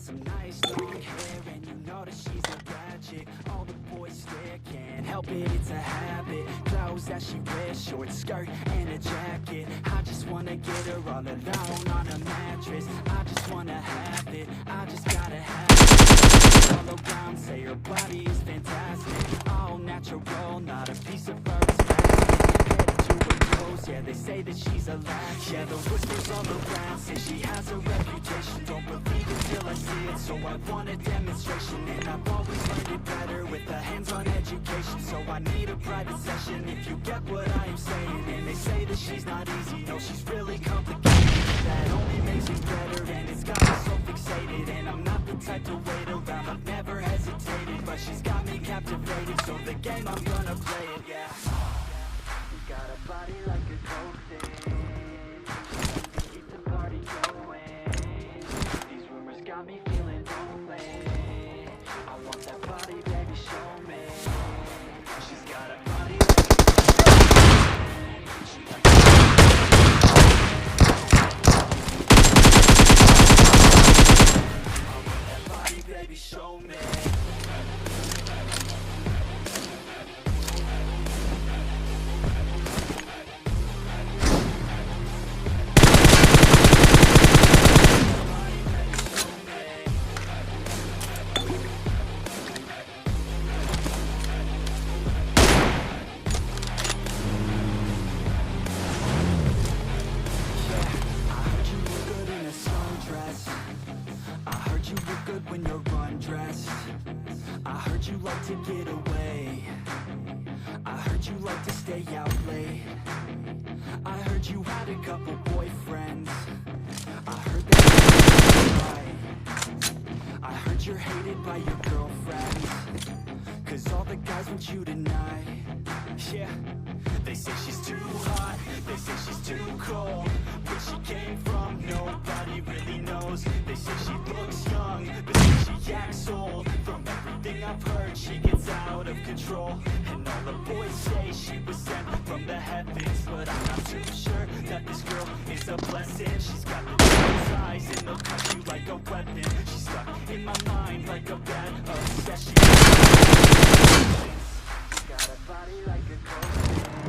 some nice long hair, and you know that she's a bad chick. All the boys stare, can't help it, it's a habit. Clothes that she wears, short skirt and a jacket. I just wanna get her all alone on a mattress. I just wanna have it, I just gotta have it. All around say her body is fantastic, all natural, not a piece of fur is plastic. Headed to her toes, yeah, they say that she's a latch. Yeah, the whispers all around say she has a reputation. Don't believe it till I see it, so I want a demonstration. And I've always learned it better with a hands-on education. So I need a private session if you get what I am saying. And they say that she's not easy, no, she's really complicated. That only makes it better, and it's got me so fixated. And I'm not the type to wait around, I've never hesitated. But she's got me captivated, so the game, I'm gonna play it, yeah. Got a body like a coke keep the party going. These rumors got me feeling lonely. I want that body, baby, show me. She's got a body I want that body, baby, show me. When you're undressed, I heard you like to get away. I heard you like to stay out late. I heard you had a couple boyfriends. I heard that you right. I heard you're hated by your girlfriends, 'cause all the guys want you tonight. Yeah, they say she's too hot, they say she's too cold. Where she came from, nobody really knows. They say she looks young, but say she acts old. From everything I've heard, she gets out of control. And all the boys say she was sent from the heavens, but I'm not too sure that this girl is a blessing. She's got the devil's eyes and they'll cut you like a weapon. She's stuck in my mind like a bad obsession. She's got a body like a coke.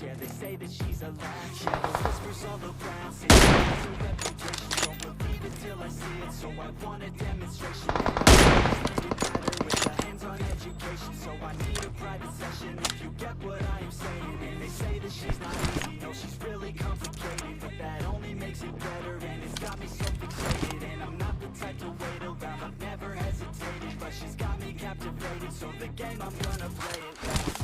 Yeah, they say that she's a latch. Yeah, the whispers all around say she has a reputation. Don't believe it till I see it, so I want a demonstration. It better with a hands-on education, so I need a private session if you get what I am saying. And they say that she's not easy, no, she's really complicated, but that only makes it better, and it's got me so fixated. And I'm not the type to wait around, I've never hesitated, but she's got me captivated, so the game, I'm gonna play it.